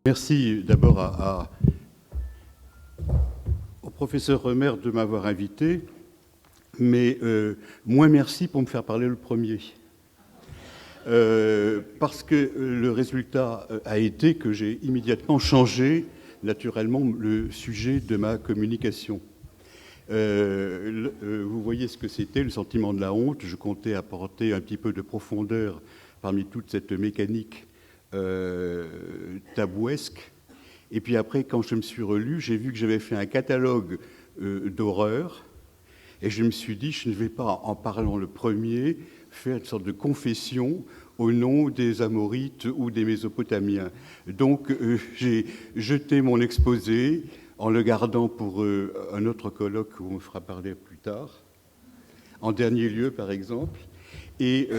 Merci d'abord au professeur Remer de m'avoir invité, mais moins merci pour me faire parler le premier. Parce que le résultat a été que j'ai immédiatement changé, naturellement, le sujet de ma communication. Vous voyez ce que c'était, le sentiment de la honte. Je comptais apporter un petit peu de profondeur parmi toute cette mécanique tabouesque. Et puis après, quand je me suis relu, j'ai vu que j'avais fait un catalogue d'horreurs. Et je me suis dit, je ne vais pas, en parlant le premier, faire une sorte de confession au nom des Amorites ou des Mésopotamiens. Donc, j'ai jeté mon exposé en le gardant pour un autre colloque où on me fera parler plus tard, en dernier lieu, par exemple. Et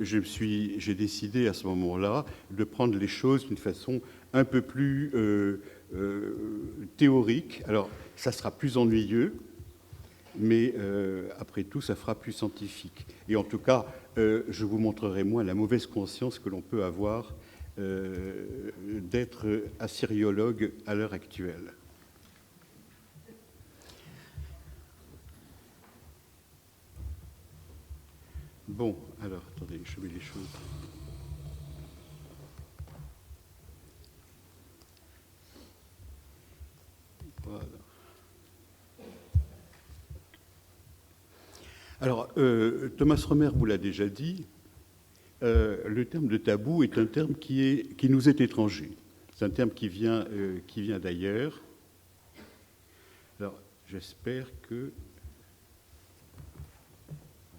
j'ai décidé à ce moment-là de prendre les choses d'une façon un peu plus théorique. Alors, ça sera plus ennuyeux, mais après tout, ça fera plus scientifique. Et en tout cas, je vous montrerai moins la mauvaise conscience que l'on peut avoir d'être assyriologue à l'heure actuelle. Bon, alors, attendez, je mets les choses. Voilà. Alors, Thomas Remer vous l'a déjà dit, le terme de tabou est un terme qui nous est étranger. C'est un terme qui vient d'ailleurs. Alors, j'espère que...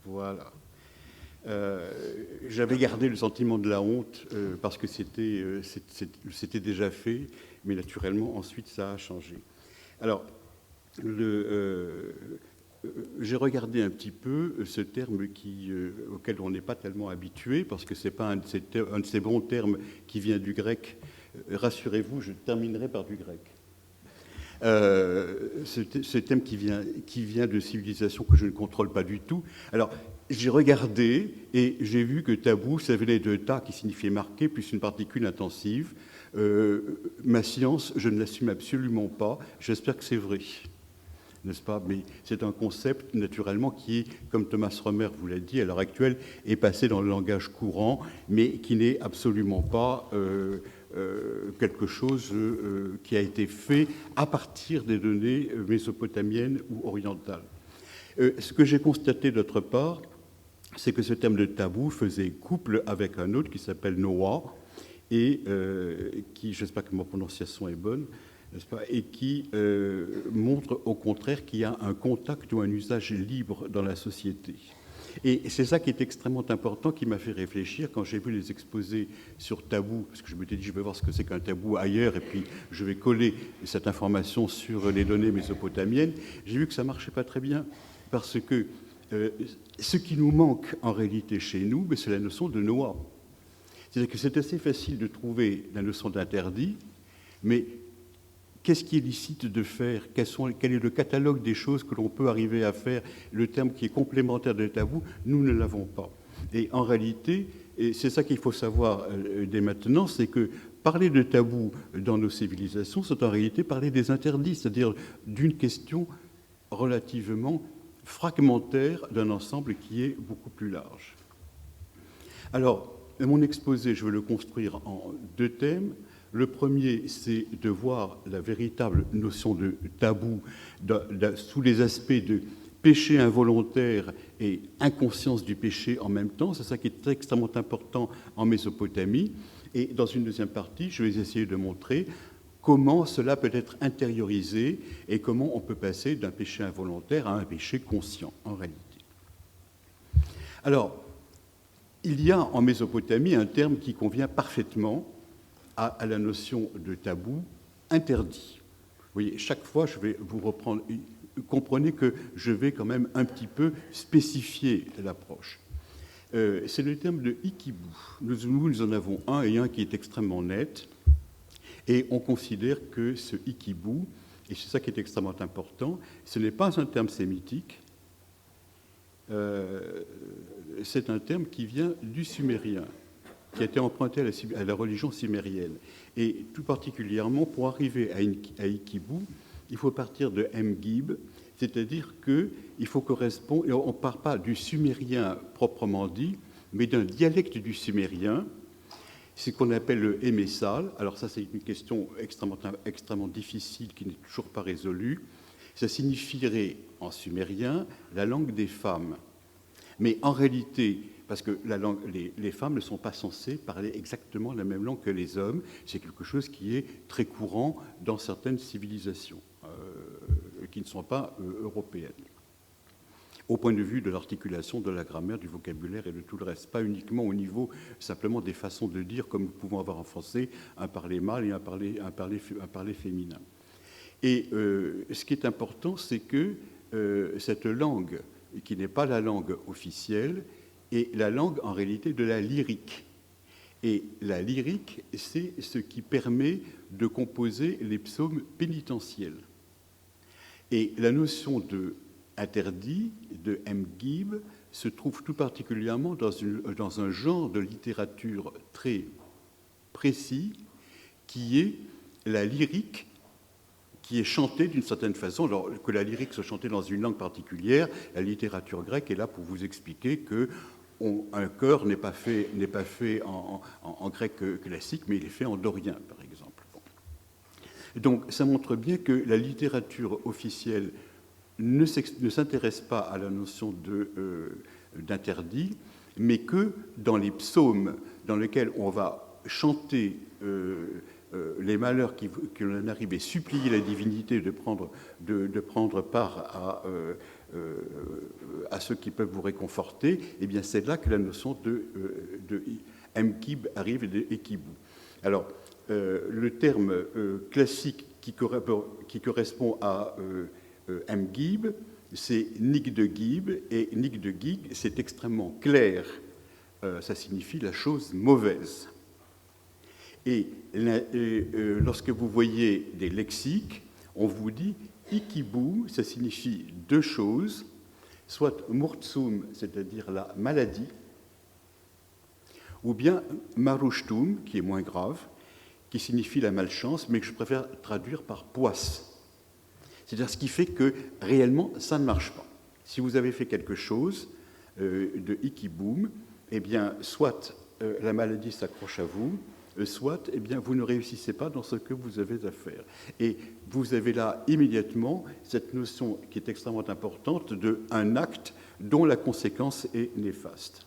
Voilà. J'avais gardé le sentiment de la honte parce que c'était déjà fait, mais naturellement, ensuite, ça a changé. Alors, j'ai regardé un petit peu ce terme auquel on n'est pas tellement habitué, parce que ce n'est pas un de ces bons termes qui vient du grec. Rassurez-vous, je terminerai par du grec. Ce thème qui vient de civilisations que je ne contrôle pas du tout. Alors, j'ai regardé et j'ai vu que tabou, ça venait de ta, qui signifiait marqué, plus une particule intensive. Ma science, je ne l'assume absolument pas. J'espère que c'est vrai, n'est-ce pas? Mais c'est un concept, naturellement, qui est, comme Thomas Remer vous l'a dit, à l'heure actuelle, est passé dans le langage courant, mais qui n'est absolument pas quelque chose qui a été fait à partir des données mésopotamiennes ou orientales. Ce que j'ai constaté d'autre part, c'est que ce terme de tabou faisait couple avec un autre qui s'appelle Noah, et qui, j'espère que ma prononciation est bonne, n'est-ce pas, et qui montre au contraire qu'il y a un contact ou un usage libre dans la société. Et c'est ça qui est extrêmement important, qui m'a fait réfléchir quand j'ai vu les exposés sur tabou, parce que je m'étais dit, je vais voir ce que c'est qu'un tabou ailleurs, et puis je vais coller cette information sur les données mésopotamiennes. J'ai vu que ça ne marchait pas très bien, parce que ce qui nous manque en réalité chez nous, c'est la notion de Noah. C'est-à-dire que c'est assez facile de trouver la notion d'interdit, mais qu'est-ce qui est licite de faire? Quel est le catalogue des choses que l'on peut arriver à faire? Le terme qui est complémentaire de tabou, nous ne l'avons pas. Et en réalité, et c'est ça qu'il faut savoir dès maintenant, c'est que parler de tabou dans nos civilisations, c'est en réalité parler des interdits, c'est-à-dire d'une question relativement fragmentaire d'un ensemble qui est beaucoup plus large. Alors, mon exposé, je vais le construire en deux thèmes. Le premier, c'est de voir la véritable notion de tabou sous les aspects de péché involontaire et inconscience du péché en même temps. C'est ça qui est extrêmement important en Mésopotamie. Et dans une deuxième partie, je vais essayer de montrer comment cela peut être intériorisé et comment on peut passer d'un péché involontaire à un péché conscient, en réalité. Alors, il y a en Mésopotamie un terme qui convient parfaitement à la notion de tabou, interdit. Vous voyez, chaque fois, je vais vous reprendre. Comprenez que je vais quand même un petit peu spécifier l'approche. C'est le terme de ikibu. Nous en avons un et un qui est extrêmement net. Et on considère que ce ikibu, et c'est ça qui est extrêmement important, ce n'est pas un terme sémitique, c'est un terme qui vient du sumérien. qui a été emprunté à la religion sumérienne. Et tout particulièrement, pour arriver à Ikibu, il faut partir de Mgib, c'est-à-dire qu'il faut correspondre, et on ne part pas du sumérien proprement dit, mais d'un dialecte du sumérien, c'est ce qu'on appelle le Emessal. Alors ça, c'est une question extrêmement difficile qui n'est toujours pas résolue. Ça signifierait en sumérien la langue des femmes. Mais en réalité, parce que les femmes ne sont pas censées parler exactement la même langue que les hommes, c'est quelque chose qui est très courant dans certaines civilisations qui ne sont pas européennes, au point de vue de l'articulation, de la grammaire, du vocabulaire et de tout le reste, pas uniquement au niveau simplement des façons de dire, comme nous pouvons avoir en français un parler mâle et un parler féminin. Et ce qui est important, c'est que cette langue, qui n'est pas la langue officielle, est la langue en réalité de la lyrique. Et la lyrique, c'est ce qui permet de composer les psaumes pénitentiels. Et la notion de interdit, de Mgib, se trouve tout particulièrement dans un genre de littérature très précis, qui est la lyrique, qui est chantée d'une certaine façon. Alors que la lyrique soit chantée dans une langue particulière, la littérature grecque est là pour vous expliquer que un chœur n'est pas fait en grec classique, mais il est fait en dorien, par exemple. Bon. Donc ça montre bien que la littérature officielle ne s'intéresse pas à la notion d'interdit, mais que dans les psaumes dans lesquels on va chanter les malheurs qui l'on arrive et supplier la divinité de prendre part à ceux qui peuvent vous réconforter, eh bien c'est là que la notion de Mkib arrive et de Ekibu. Alors, le terme classique qui correspond à Mgib, c'est Nig de Gib, et Nig de Gib, c'est extrêmement clair. Ça signifie la chose mauvaise. Et lorsque vous voyez des lexiques, on vous dit Ikibu, ça signifie deux choses, soit Murtsum, c'est-à-dire la maladie, ou bien Marushtum, qui est moins grave, qui signifie la malchance, mais que je préfère traduire par poisse. C'est-à-dire ce qui fait que réellement, ça ne marche pas. Si vous avez fait quelque chose de Ikiboum, eh bien, soit la maladie s'accroche à vous, soit eh bien, vous ne réussissez pas dans ce que vous avez à faire. Et vous avez là immédiatement cette notion qui est extrêmement importante d'un acte dont la conséquence est néfaste.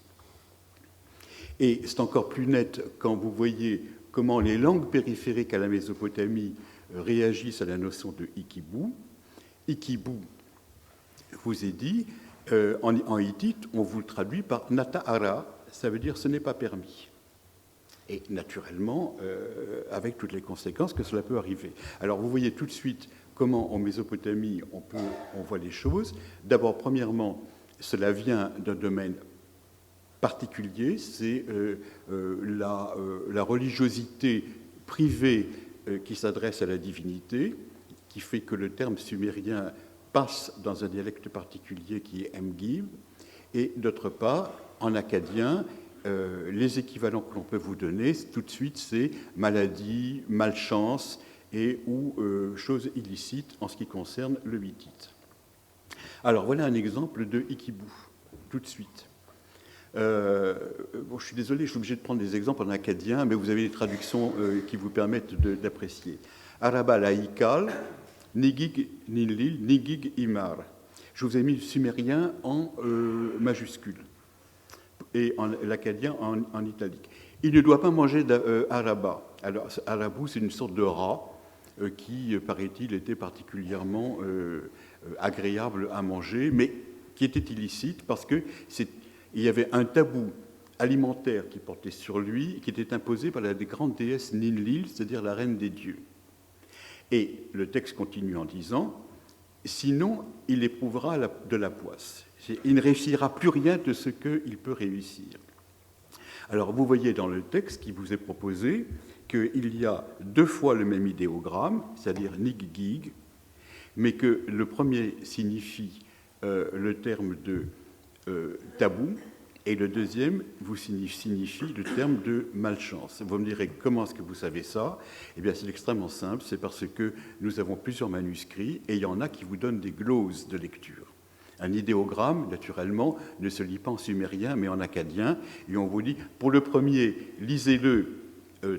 Et c'est encore plus net quand vous voyez comment les langues périphériques à la Mésopotamie réagissent à la notion de Ikibu. Ikibu, je vous ai dit, en hittite, on vous le traduit par Nata'ara, ça veut dire ce n'est pas permis. Et naturellement, avec toutes les conséquences que cela peut arriver. Alors vous voyez tout de suite comment en Mésopotamie on voit les choses. D'abord, premièrement, cela vient d'un domaine particulier, c'est la religiosité privée qui s'adresse à la divinité, qui fait que le terme sumérien passe dans un dialecte particulier qui est Mgib, et d'autre part, en akkadien, les équivalents que l'on peut vous donner, tout de suite, c'est maladie, malchance et ou choses illicites en ce qui concerne le hittite. Alors, voilà un exemple de Ikibu, tout de suite. Je suis désolé, je suis obligé de prendre des exemples en akkadien, mais vous avez des traductions qui vous permettent d'apprécier. Araba laïkal, nigig nilil, nigig imar. Je vous ai mis le sumérien en majuscule et l'akkadien en italique. Il ne doit pas manger d'araba. Alors, arabou, c'est une sorte de rat qui, paraît-il, était particulièrement agréable à manger, mais qui était illicite parce qu'il y avait un tabou alimentaire qui portait sur lui, qui était imposé par la grande déesse Ninlil, c'est-à-dire la reine des dieux. Et le texte continue en disant « Sinon, il éprouvera de la poisse. Il ne réussira plus rien de ce qu'il peut réussir. » Alors, vous voyez dans le texte qui vous est proposé qu'il y a deux fois le même idéogramme, c'est-à-dire « nig-gig », mais que le premier signifie le terme de tabou, Et le deuxième vous signifie le terme de malchance. Vous me direz, comment est-ce que vous savez ça? Eh bien, c'est extrêmement simple, c'est parce que nous avons plusieurs manuscrits et il y en a qui vous donnent des gloses de lecture. Un idéogramme, naturellement, ne se lit pas en sumérien, mais en akkadien, et on vous dit, pour le premier, lisez-le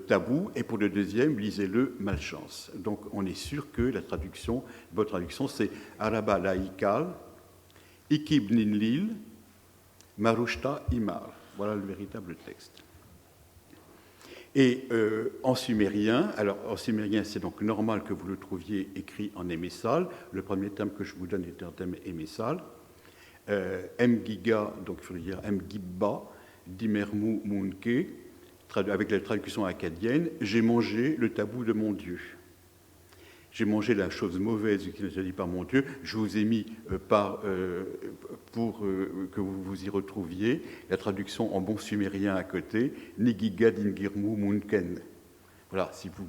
tabou, et pour le deuxième, lisez-le malchance. Donc, on est sûr que la traduction, votre traduction, c'est Araba laïkal, Ikib ninlil, Marushta Imar. Voilà le véritable texte. Et en sumérien, alors en sumérien, c'est donc normal que vous le trouviez écrit en émessal. Le premier terme que je vous donne est un terme émessal. M-giga, donc il faut dire M-gibba, dimermu munke, avec la traduction acadienne, j'ai mangé le tabou de mon Dieu. J'ai mangé la chose mauvaise qui nous a dit par mon Dieu. Je vous ai mis pour que vous vous y retrouviez la traduction en bon sumérien à côté, Nigiga dingirmu munken. Voilà, si vous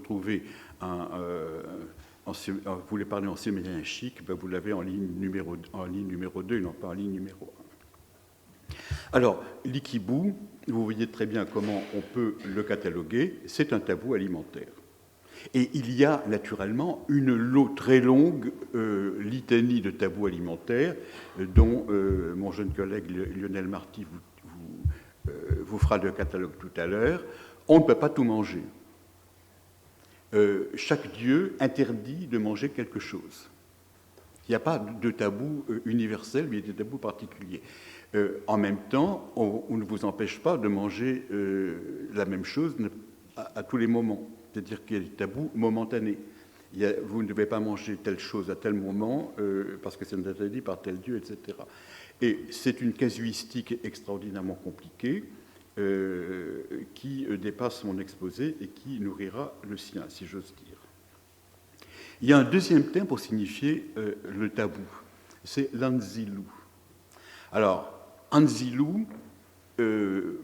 trouvez vous voulez parler en sumérien chic, ben vous l'avez en ligne numéro 2 et non pas en ligne numéro 1. Alors, l'ikibu, vous voyez très bien comment on peut le cataloguer, c'est un tabou alimentaire. Et il y a naturellement une très longue litanie de tabous alimentaires dont mon jeune collègue Lionel Marty vous fera le catalogue tout à l'heure. On ne peut pas tout manger. Chaque dieu interdit de manger quelque chose. Il n'y a pas de tabou universel, mais il y a des tabous particuliers. En même temps, on ne vous empêche pas de manger la même chose à tous les moments. C'est-à-dire qu'il y a des tabous momentanés. Vous ne devez pas manger telle chose à tel moment parce que c'est interdit par tel dieu, etc. Et c'est une casuistique extraordinairement compliquée qui dépasse mon exposé et qui nourrira le sien, si j'ose dire. Il y a un deuxième terme pour signifier le tabou, c'est l'anzilu. Alors, anzilu,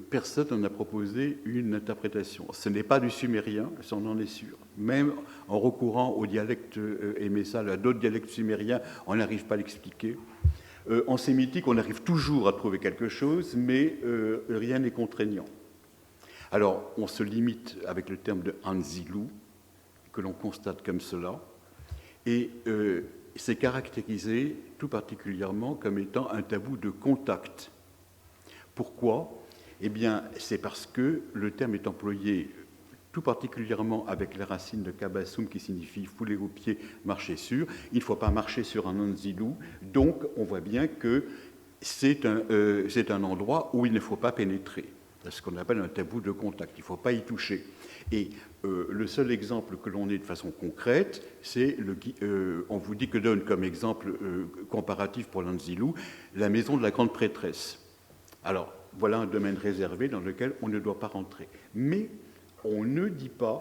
personne n'en a proposé une interprétation. Ce n'est pas du sumérien, ça on en est sûr. Même en recourant au dialecte émessal, à d'autres dialectes sumériens, on n'arrive pas à l'expliquer. En sémitique, on arrive toujours à trouver quelque chose, mais rien n'est contraignant. Alors, on se limite avec le terme de anzilu, que l'on constate comme cela, et c'est caractérisé tout particulièrement comme étant un tabou de contact. Pourquoi? Eh bien, c'est parce que le terme est employé tout particulièrement avec la racine de kabasoum qui signifie fouler aux pieds, marcher sur. Il ne faut pas marcher sur un anzilou, donc on voit bien que c'est un endroit où il ne faut pas pénétrer. C'est ce qu'on appelle un tabou de contact, il ne faut pas y toucher. Et le seul exemple que l'on ait de façon concrète, c'est, on vous dit que donne comme exemple comparatif pour l'anzilou, la maison de la grande prêtresse. Alors, voilà un domaine réservé dans lequel on ne doit pas rentrer. Mais on ne dit pas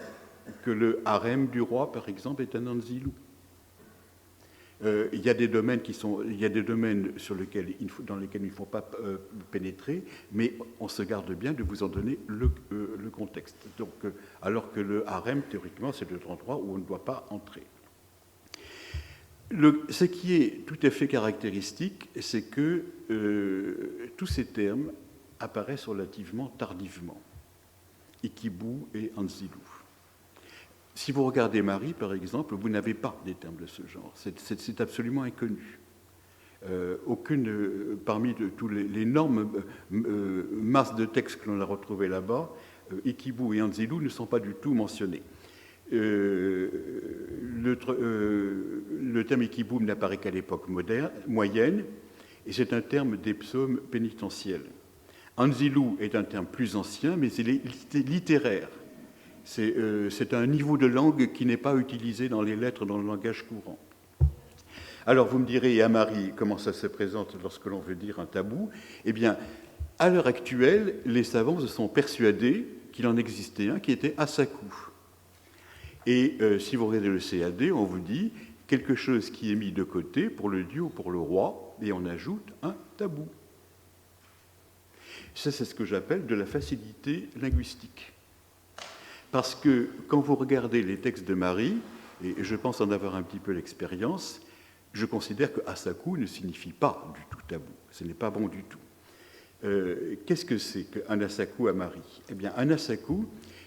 que le harem du roi, par exemple, est un anzilou. Il y a des domaines dans lesquels il ne faut pas pénétrer, mais on se garde bien de vous en donner le contexte. Donc, alors que le harem, théoriquement, c'est un endroit où on ne doit pas entrer. Ce qui est tout à fait caractéristique, c'est que tous ces termes apparaissent relativement tardivement. Ikibu et Anzilou. Si vous regardez Marie, par exemple, vous n'avez pas des termes de ce genre. C'est absolument inconnu. Parmi tous l'énorme masse de textes que l'on a retrouvés là-bas, Ikibu et Anzilou ne sont pas du tout mentionnés. Le terme Ikibu n'apparaît qu'à l'époque moyenne, et c'est un terme des psaumes pénitentiels. Anzilou est un terme plus ancien, mais il est littéraire. C'est un niveau de langue qui n'est pas utilisé dans les lettres, dans le langage courant. Alors, vous me direz, à Marie, comment ça se présente lorsque l'on veut dire un tabou? Eh bien, à l'heure actuelle, les savants se sont persuadés qu'il en existait un qui était Asakou. Et si vous regardez le CAD, on vous dit quelque chose qui est mis de côté pour le dieu ou pour le roi, et on ajoute un tabou. Ça, c'est ce que j'appelle de la facilité linguistique. Parce que quand vous regardez les textes de Marie, et je pense en avoir un petit peu l'expérience, je considère que Asakou ne signifie pas du tout tabou. Ce n'est pas bon du tout. Qu'est-ce que c'est qu'un asaku amari? Eh bien, un asaku,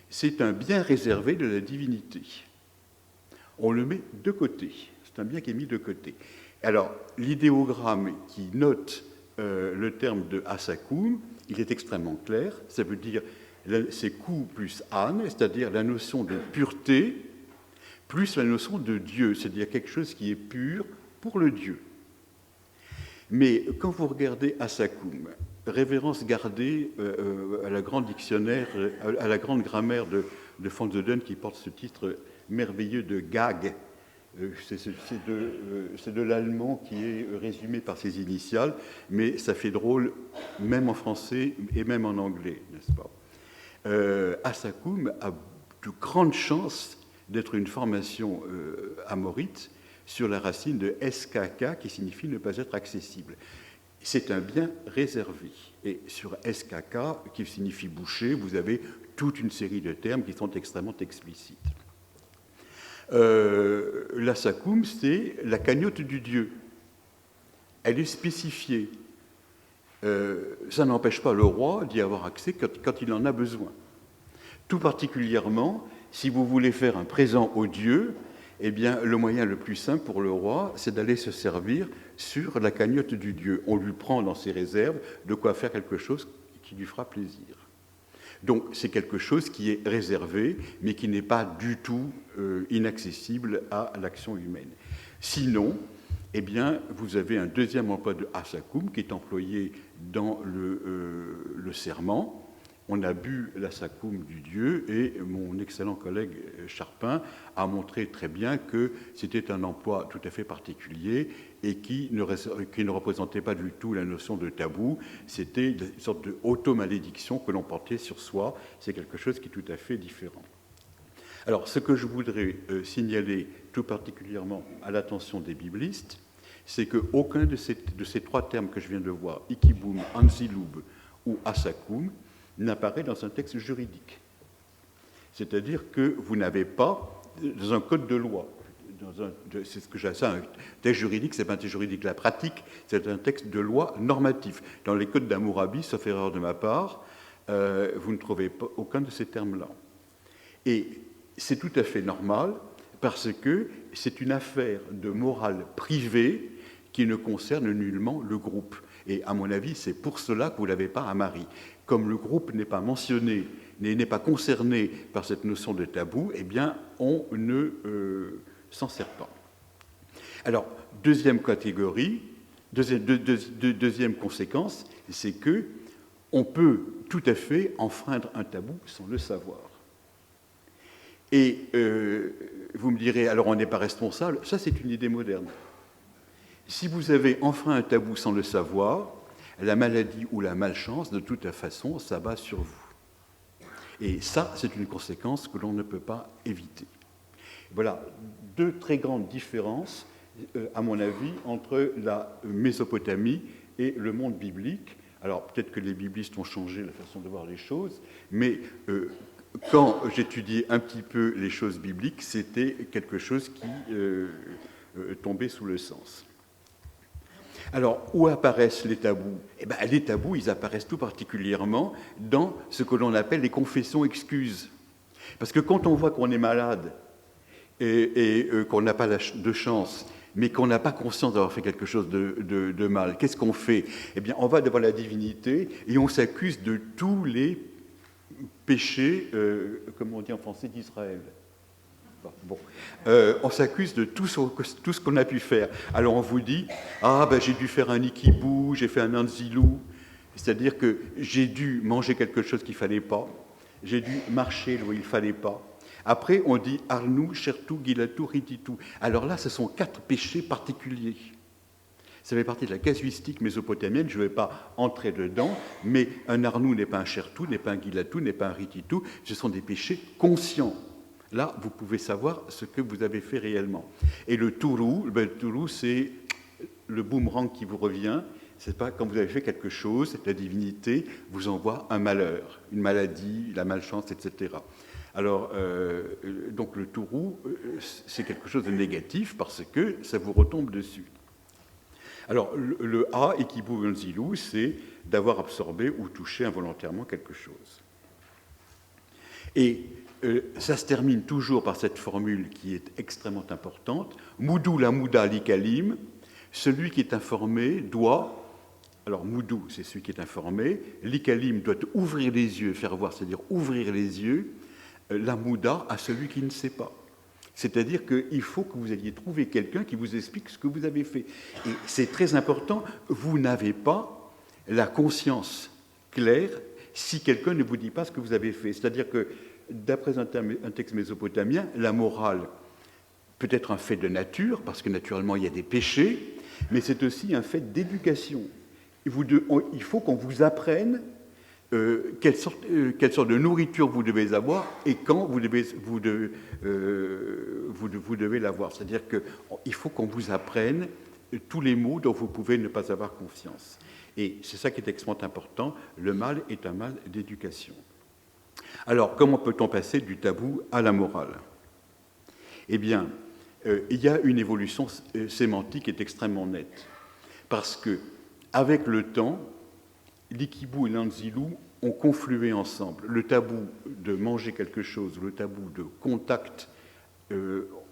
c'est un bien réservé de la divinité. On le met de côté. C'est un bien qui est mis de côté. Alors, l'idéogramme qui note le terme de asakum, il est extrêmement clair. Ça veut dire c'est ku plus an, c'est-à-dire la notion de pureté plus la notion de Dieu, c'est-à-dire quelque chose qui est pur pour le Dieu. Mais quand vous regardez asakum, révérence gardée à la grande dictionnaire, à la grande grammaire de von Zoden qui porte ce titre merveilleux de gag. C'est de l'allemand qui est résumé par ses initiales, mais ça fait drôle même en français et même en anglais, n'est-ce pas? Asakum a de grandes chances d'être une formation amorite sur la racine de SKK qui signifie ne pas être accessible. C'est un bien réservé. Et sur SKK, qui signifie boucher, vous avez toute une série de termes qui sont extrêmement explicites. L'Asakum, c'est la cagnotte du Dieu. Elle est spécifiée. Ça n'empêche pas le roi d'y avoir accès quand il en a besoin. Tout particulièrement, si vous voulez faire un présent au Dieu, eh bien, le moyen le plus simple pour le roi, c'est d'aller se servir sur la cagnotte du Dieu. On lui prend dans ses réserves de quoi faire quelque chose qui lui fera plaisir. Donc, c'est quelque chose qui est réservé, mais qui n'est pas du tout inaccessible à l'action humaine. Sinon, eh bien, vous avez un deuxième emploi de asakum qui est employé dans le serment. On a bu l'asakum du Dieu et mon excellent collègue Charpin a montré très bien que c'était un emploi tout à fait particulier et qui ne représentait pas du tout la notion de tabou. C'était une sorte de auto-malédiction que l'on portait sur soi. C'est quelque chose qui est tout à fait différent. Alors, ce que je voudrais signaler tout particulièrement à l'attention des biblistes, c'est qu'aucun de ces trois termes que je viens de voir, ikibum, anzilub ou asakum, n'apparaît dans un texte juridique. C'est-à-dire que vous n'avez pas, dans un code de loi, c'est ce que j'ai ça, un texte juridique, c'est pas un texte juridique, la pratique, c'est un texte de loi normatif. Dans les codes d'Hammurabi, sauf erreur de ma part, vous ne trouvez pas aucun de ces termes-là. Et c'est tout à fait normal, parce que c'est une affaire de morale privée qui ne concerne nullement le groupe. Et à mon avis, c'est pour cela que vous ne l'avez pas à Marie. Comme le groupe n'est pas mentionné, n'est pas concerné par cette notion de tabou, eh bien, on ne s'en sert pas. Alors, deuxième catégorie, deuxième conséquence, c'est que on peut tout à fait enfreindre un tabou sans le savoir. Et vous me direz, alors on n'est pas responsable, ça c'est une idée moderne. Si vous avez enfreint un tabou sans le savoir, la maladie ou la malchance, de toute façon, s'abat sur vous. Et ça, c'est une conséquence que l'on ne peut pas éviter. Voilà deux très grandes différences, à mon avis, entre la Mésopotamie et le monde biblique. Alors, peut-être que les biblistes ont changé la façon de voir les choses, mais quand j'étudiais un petit peu les choses bibliques, c'était quelque chose qui tombait sous le sens. Alors, où apparaissent les tabous? Eh bien, les tabous, ils apparaissent tout particulièrement dans ce que l'on appelle les confessions-excuses. Parce que quand on voit qu'on est malade et qu'on n'a pas de chance, mais qu'on n'a pas conscience d'avoir fait quelque chose de mal, qu'est-ce qu'on fait? Eh bien, on va devant la divinité et on s'accuse de tous les péchés, comme on dit en français, d'Israël. Bon. On s'accuse de tout ce qu'on a pu faire. Alors on vous dit, j'ai dû faire un ikibou, j'ai fait un anzilou, c'est-à-dire que j'ai dû manger quelque chose qu'il ne fallait pas, j'ai dû marcher là où il ne fallait pas. Après, on dit arnou, chertou, gilatou, rititou. Alors là, ce sont 4 péchés particuliers. Ça fait partie de la casuistique mésopotamienne, je ne vais pas entrer dedans, mais un arnou n'est pas un chertou, n'est pas un gilatou, n'est pas un rititou, ce sont des péchés conscients. Là, vous pouvez savoir ce que vous avez fait réellement. Et le tourou, c'est le boomerang qui vous revient. C'est pas quand vous avez fait quelque chose, la divinité vous envoie un malheur, une maladie, la malchance, etc. Alors, donc le tourou, c'est quelque chose de négatif parce que ça vous retombe dessus. Alors, le A, Ekibu Nzilou, c'est d'avoir absorbé ou touché involontairement quelque chose. Et ça se termine toujours par cette formule qui est extrêmement importante. Moudou la mouda likalim, celui qui est informé doit, alors moudou c'est celui qui est informé, likalim doit ouvrir les yeux, faire voir, c'est-à-dire ouvrir les yeux, la mouda à celui qui ne sait pas. C'est-à-dire qu'il faut que vous ayez trouvé quelqu'un qui vous explique ce que vous avez fait. Et c'est très important, vous n'avez pas la conscience claire si quelqu'un ne vous dit pas ce que vous avez fait. C'est-à-dire que, d'après un texte mésopotamien, la morale peut être un fait de nature, parce que naturellement il y a des péchés, mais c'est aussi un fait d'éducation. Il faut qu'on vous apprenne quelle sorte de nourriture vous devez avoir et quand vous devez l'avoir. C'est-à-dire qu'il faut qu'on vous apprenne tous les mots dont vous pouvez ne pas avoir conscience. Et c'est ça qui est extrêmement important. Le mal est un mal d'éducation. Alors, comment peut-on passer du tabou à la morale? Eh bien, il y a une évolution sémantique qui est extrêmement nette. Parce que, avec le temps, l'Ikibu et l'Anzilu ont conflué ensemble. Le tabou de manger quelque chose, le tabou de contact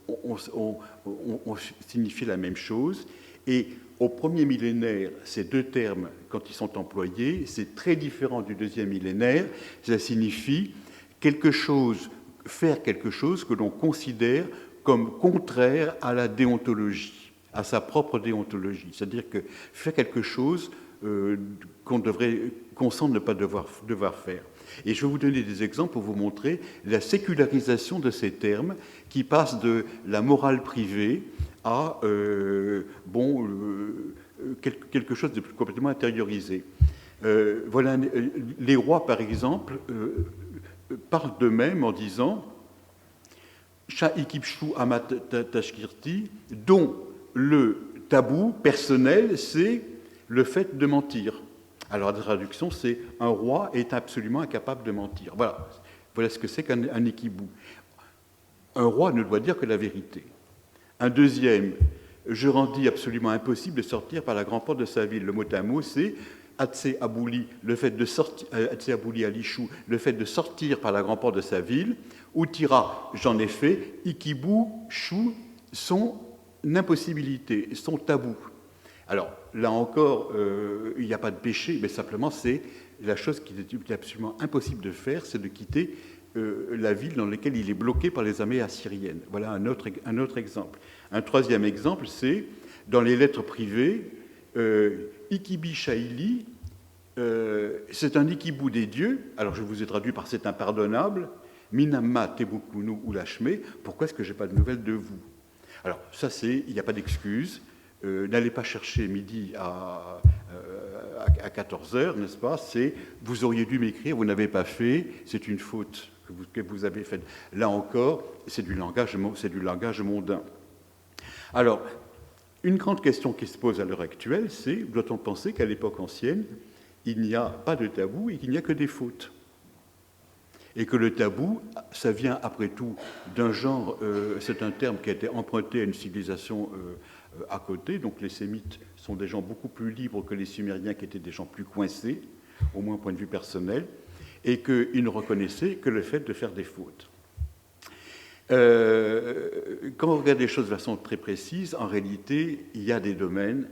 ont signifié la même chose. Et au premier millénaire, ces deux termes, quand ils sont employés, c'est très différent du deuxième millénaire. Ça signifie quelque chose, faire quelque chose que l'on considère comme contraire à la déontologie, à sa propre déontologie. C'est-à-dire que faire quelque chose qu'on semble ne pas devoir faire. Et je vais vous donner des exemples pour vous montrer la sécularisation de ces termes qui passent de la morale privée à quelque chose de complètement intériorisé. Voilà, les rois, par exemple, parlent d'eux-mêmes en disant Sha ikipshu amat tashkirti, dont le tabou personnel, c'est le fait de mentir. Alors la traduction, c'est un roi est absolument incapable de mentir. Voilà ce que c'est qu'un ikibu. Un roi ne doit dire que la vérité. Un deuxième, je rendis absolument impossible de sortir par la grande porte de sa ville. Le mot à mot, c'est Atse Abouli, le fait de sortir, Atse Abouli Alishu, le fait de sortir par la grande porte de sa ville. Utira, j'en ai fait, Ikibu, Shu, son impossibilité, son tabou. Alors, là encore, il n'y a pas de péché, mais simplement, c'est la chose qui est absolument impossible de faire, c'est de quitter la ville dans laquelle il est bloqué par les armées assyriennes. Voilà un autre exemple. Un troisième exemple, c'est dans les lettres privées, Ikibi Shaili, c'est un Ikibu des dieux. Alors, je vous ai traduit par c'est impardonnable. Minamma Tebukunu ou Lachme, pourquoi est-ce que je n'ai pas de nouvelles de vous? Alors, ça, il n'y a pas d'excuse. N'allez pas chercher midi à 14h, n'est-ce pas? C'est vous auriez dû m'écrire, vous n'avez pas fait, c'est une faute que vous avez faite. Là encore, c'est du langage mondain. Alors, une grande question qui se pose à l'heure actuelle, c'est doit-on penser qu'à l'époque ancienne, il n'y a pas de tabou et qu'il n'y a que des fautes? Et que le tabou, ça vient après tout d'un genre, c'est un terme qui a été emprunté à une civilisation à côté, donc les Sémites sont des gens beaucoup plus libres que les Sumériens qui étaient des gens plus coincés, au moins au point de vue personnel, et qu'ils ne reconnaissaient que le fait de faire des fautes. Quand on regarde les choses de façon très précise, en réalité, il y a des domaines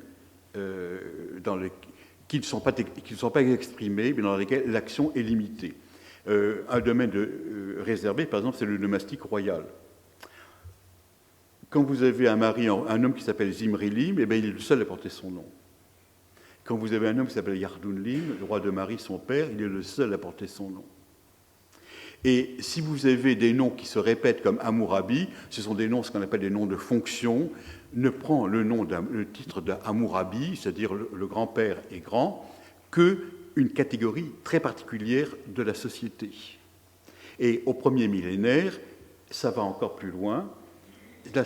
qui ne sont pas exprimés, mais dans lesquels l'action est limitée. Un domaine réservé, par exemple, c'est le nomastique royal. Quand vous avez un homme qui s'appelle Zimrilim, eh bien, il est le seul à porter son nom. Quand vous avez un homme qui s'appelle Yardunlim, le roi de Mari, son père, il est le seul à porter son nom. Et si vous avez des noms qui se répètent comme Hammurabi, ce sont des noms, ce qu'on appelle des noms de fonction. Ne prend le titre d'Hammurabi, c'est-à-dire le grand-père est grand, qu'une catégorie très particulière de la société. Et au premier millénaire, ça va encore plus loin. Là,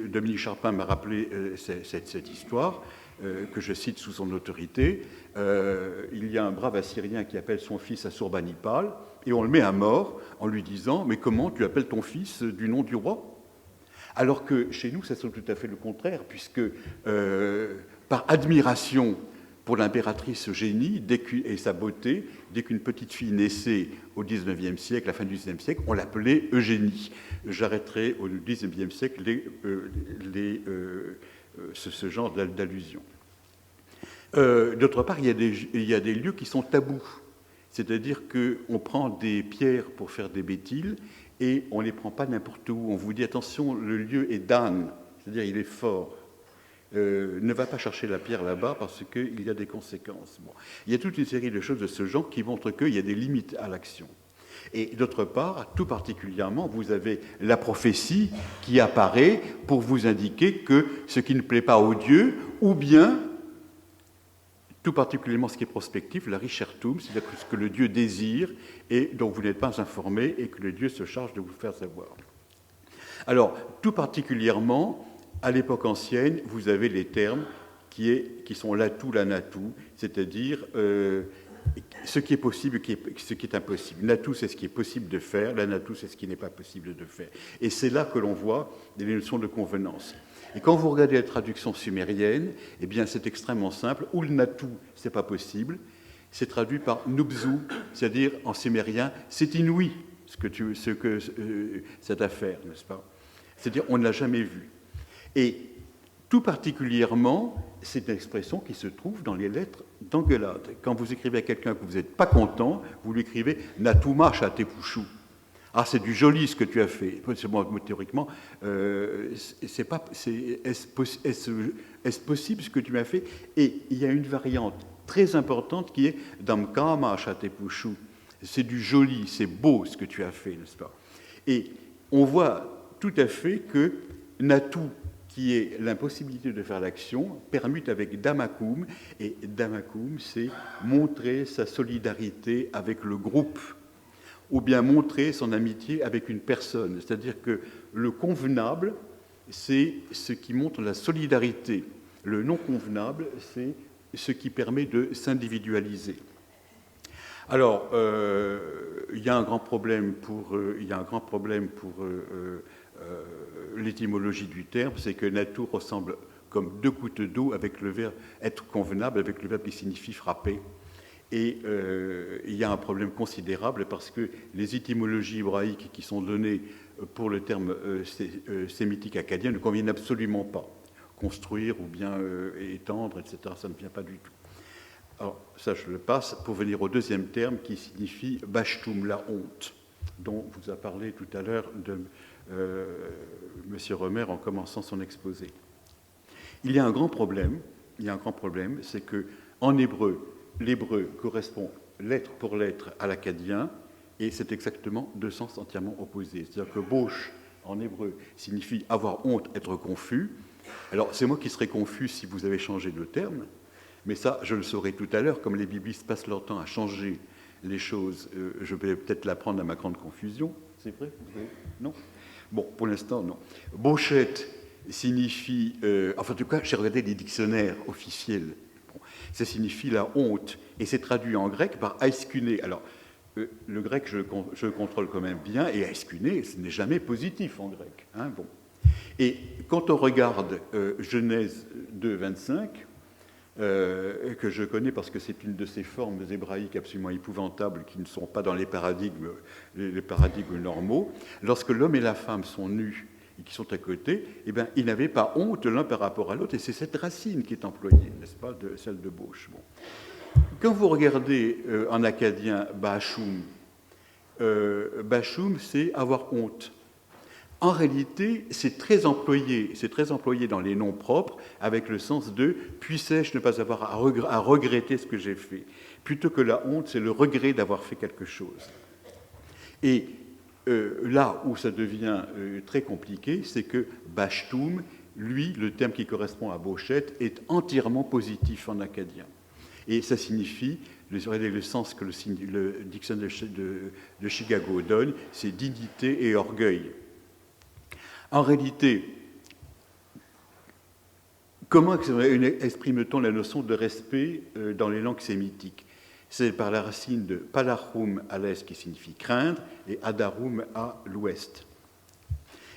Dominique Charpin m'a rappelé cette histoire que je cite sous son autorité. Il y a un brave Assyrien qui appelle son fils Assurbanipal et on le met à mort en lui disant « Mais comment tu appelles ton fils du nom du roi ?» Alors que chez nous, ça serait tout à fait le contraire, puisque par admiration pour l'impératrice Eugénie et sa beauté, dès qu'une petite fille naissait au XIXe siècle, à la fin du XIXe siècle, on l'appelait Eugénie. J'arrêterai au XIXe siècle ce genre d'allusion. D'autre part, il y a des lieux qui sont tabous. C'est-à-dire qu'on prend des pierres pour faire des bétiles et on ne les prend pas n'importe où. On vous dit, attention, le lieu est d'âne, c'est-à-dire il est fort. Ne va pas chercher la pierre là-bas parce qu'il y a des conséquences. Bon. Il y a toute une série de choses de ce genre qui montrent qu'il y a des limites à l'action. Et d'autre part, tout particulièrement, vous avez la prophétie qui apparaît pour vous indiquer que ce qui ne plaît pas aux dieux, ou bien, tout particulièrement ce qui est prospectif, la Richertum, c'est-à-dire ce que le Dieu désire et dont vous n'êtes pas informé et que le Dieu se charge de vous faire savoir. Alors, tout particulièrement, à l'époque ancienne, vous avez les termes qui sont l'atou, l'anatou, c'est-à-dire ce qui est possible et ce qui est impossible. Natou, c'est ce qui est possible de faire, l'anatou, c'est ce qui n'est pas possible de faire. Et c'est là que l'on voit les notions de convenance. Et quand vous regardez la traduction sumérienne, eh bien, c'est extrêmement simple. Ou le natou, c'est pas possible, c'est traduit par nubzu, c'est-à-dire en sumérien, c'est inouï cette affaire, n'est-ce pas? C'est-à-dire, on ne l'a jamais vu. Et tout particulièrement, c'est une expression qui se trouve dans les lettres d'engueulade. Quand vous écrivez à quelqu'un que vous n'êtes pas content, vous lui écrivez Natuma Chatepouchou. Ah, c'est du joli ce que tu as fait. Théoriquement, est-ce possible ce que tu m'as fait? Et il y a une variante très importante qui est Damkama Chatepouchou. C'est du joli, c'est beau ce que tu as fait, n'est-ce pas? Et on voit tout à fait que Natu, qui est l'impossibilité de faire l'action, permute avec Damakum, et Damakum, c'est montrer sa solidarité avec le groupe, ou bien montrer son amitié avec une personne. C'est-à-dire que le convenable, c'est ce qui montre la solidarité. Le non convenable, c'est ce qui permet de s'individualiser. Alors, il y a un grand problème pour l'étymologie du terme, c'est que Natu ressemble comme deux gouttes d'eau avec le verbe être convenable, avec le verbe qui signifie frapper. Et il y a un problème considérable parce que les étymologies hébraïques qui sont données pour le terme sémitique acadien ne conviennent absolument pas. Construire ou bien étendre, etc., ça ne vient pas du tout. Alors, ça, je le passe pour venir au deuxième terme qui signifie bashtum, la honte, dont vous a parlé tout à l'heure de M. Romer en commençant son exposé. Il y a un grand problème, c'est qu'en hébreu, l'hébreu correspond lettre pour lettre à l'acadien, et c'est exactement deux sens entièrement opposés. C'est-à-dire que bauche, en hébreu, signifie avoir honte, être confus. Alors, c'est moi qui serais confus si vous avez changé de terme, mais ça, je le saurai tout à l'heure, comme les biblistes passent leur temps à changer les choses, je vais peut-être l'apprendre à ma grande confusion. C'est vrai? Non? Bon, pour l'instant, non. Bauchette signifie... enfin, en tout cas, j'ai regardé les dictionnaires officiels. Bon, ça signifie la honte, et c'est traduit en grec par aiskune. Alors, le grec, je le contrôle quand même bien, et aiskune, ce n'est jamais positif en grec. Hein, bon. Et quand on regarde Genèse 2, 25, que je connais parce que c'est une de ces formes hébraïques absolument épouvantables qui ne sont pas dans les paradigmes normaux, lorsque l'homme et la femme sont nus et qui sont à côté, eh bien, ils n'avaient pas honte l'un par rapport à l'autre, et c'est cette racine qui est employée, n'est-ce pas, celle de bauche. Bon. Quand vous regardez en acadien bashum, bashum, c'est avoir honte. En réalité, c'est très employé dans les noms propres, avec le sens de « puissais-je ne pas avoir à regretter ce que j'ai fait ?» Plutôt que la honte, c'est le regret d'avoir fait quelque chose. Et là où ça devient très compliqué, c'est que « bashtum », lui, le terme qui correspond à « bauchette », est entièrement positif en acadien. Et ça signifie, le sens que le dictionnaire de Chicago donne, c'est « dignité et orgueil ». En réalité, comment exprime-t-on la notion de respect dans les langues sémitiques? C'est par la racine de palarum à l'est qui signifie craindre et adarum à l'ouest.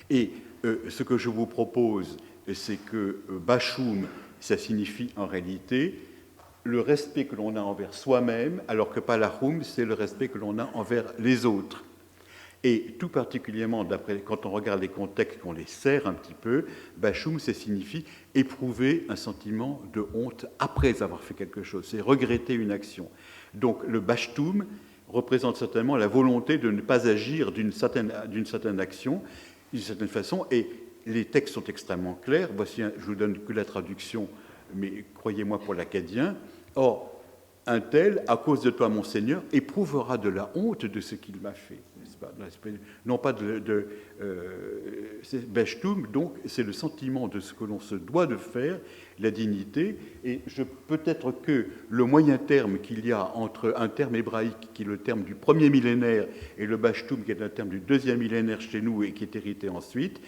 Et ce que je vous propose, c'est que bashum, ça signifie en réalité le respect que l'on a envers soi-même, alors que Palahum, c'est le respect que l'on a envers les autres. Et tout particulièrement, quand on regarde les contextes, qu'on les serre un petit peu, Bashum, ça signifie éprouver un sentiment de honte après avoir fait quelque chose, c'est regretter une action. Donc le Bashtum représente certainement la volonté de ne pas agir d'une certaine action, d'une certaine façon, et les textes sont extrêmement clairs. Voici, je vous donne que la traduction, mais croyez-moi pour l'acadien. Or, un tel, à cause de toi, mon Seigneur, éprouvera de la honte de ce qu'il m'a fait. N'est-ce pas? Non pas Beshtum, donc, c'est le sentiment de ce que l'on se doit de faire, la dignité, et peut-être que le moyen terme qu'il y a entre un terme hébraïque, qui est le terme du premier millénaire, et le Bashtum, qui est un terme du deuxième millénaire chez nous et qui est hérité ensuite,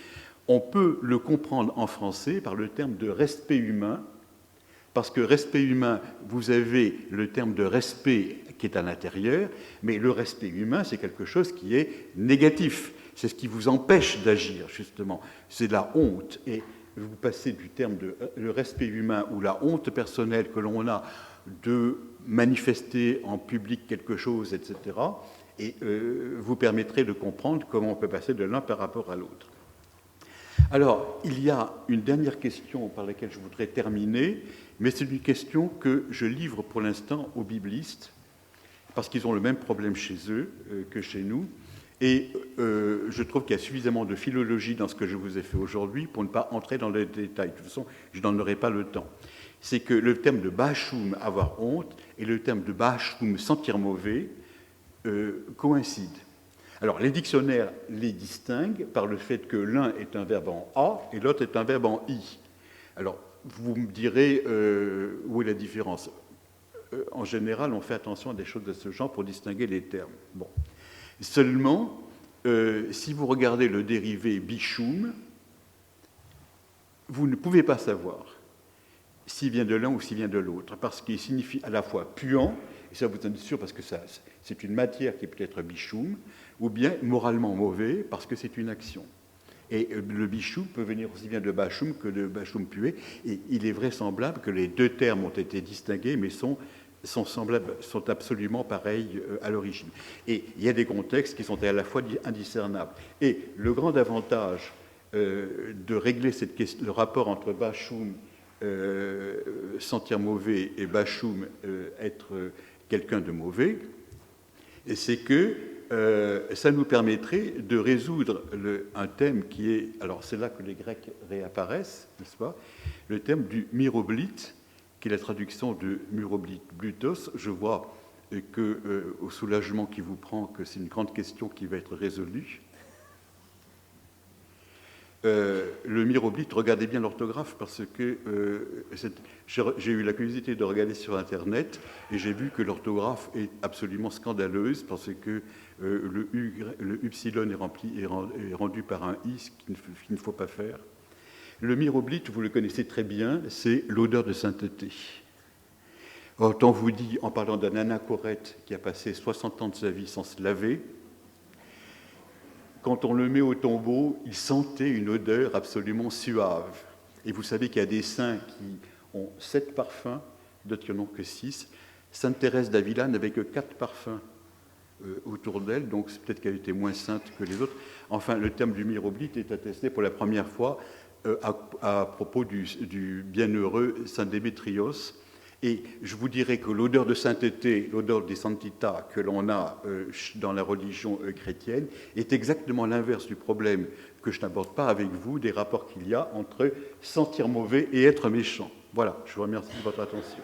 on peut le comprendre en français par le terme de respect humain, parce que respect humain, vous avez le terme de respect qui est à l'intérieur, mais le respect humain, c'est quelque chose qui est négatif. C'est ce qui vous empêche d'agir, justement. C'est la honte. Et vous passez du terme de le respect humain ou la honte personnelle que l'on a de manifester en public quelque chose, etc. Et vous permettrez de comprendre comment on peut passer de l'un par rapport à l'autre. Alors, il y a une dernière question par laquelle je voudrais terminer, mais c'est une question que je livre pour l'instant aux biblistes, parce qu'ils ont le même problème chez eux que chez nous, et je trouve qu'il y a suffisamment de philologie dans ce que je vous ai fait aujourd'hui pour ne pas entrer dans les détails. De toute façon, je n'en aurai pas le temps. C'est que le terme de Bashum, avoir honte, et le terme de Bashum, sentir mauvais, coïncident. Alors, les dictionnaires les distinguent par le fait que l'un est un verbe en A et l'autre est un verbe en I. Alors, vous me direz où est la différence. En général, on fait attention à des choses de ce genre pour distinguer les termes. Bon. Seulement, si vous regardez le dérivé Bishum, vous ne pouvez pas savoir s'il vient de l'un ou s'il vient de l'autre, parce qu'il signifie à la fois puant, et ça vous en êtes sûr parce que c'est une matière qui peut être Bishum, ou bien moralement mauvais, parce que c'est une action. Et le Bishum peut venir aussi bien de Bashum que de Bashum pué, et il est vraisemblable que les deux termes ont été distingués, mais sont absolument pareils à l'origine. Et il y a des contextes qui sont à la fois indiscernables. Et le grand avantage de régler cette question, le rapport entre Bashum, sentir mauvais, et Bashum, être quelqu'un de mauvais, c'est que ça nous permettrait de résoudre un thème qui est, alors c'est là que les Grecs réapparaissent, n'est-ce pas, le thème du myroblite, qui est la traduction de myroblitos. Je vois au soulagement qui vous prend que c'est une grande question qui va être résolue. Le myroblite, regardez bien l'orthographe parce que j'ai eu la curiosité de regarder sur Internet et j'ai vu que l'orthographe est absolument scandaleuse parce que le upsilon est rendu par un i, ce qu'il ne faut pas faire. Le myroblite, vous le connaissez très bien, c'est l'odeur de sainteté. Autant vous dit, en parlant d'un anachorète qui a passé 60 ans de sa vie sans se laver, quand on le met au tombeau, il sentait une odeur absolument suave. Et vous savez qu'il y a des saints qui ont 7 parfums, d'autres qui n'en ont que 6. Sainte Thérèse d'Avila n'avait que 4 parfums autour d'elle, donc c'est peut-être qu'elle était moins sainte que les autres. Enfin, le terme du myroblite est attesté pour la première fois à propos du bienheureux Saint Démétrios. Et je vous dirais que l'odeur de sainteté, l'odeur des santita que l'on a dans la religion chrétienne est exactement l'inverse du problème que je n'aborde pas avec vous, des rapports qu'il y a entre sentir mauvais et être méchant. Voilà, je vous remercie de votre attention.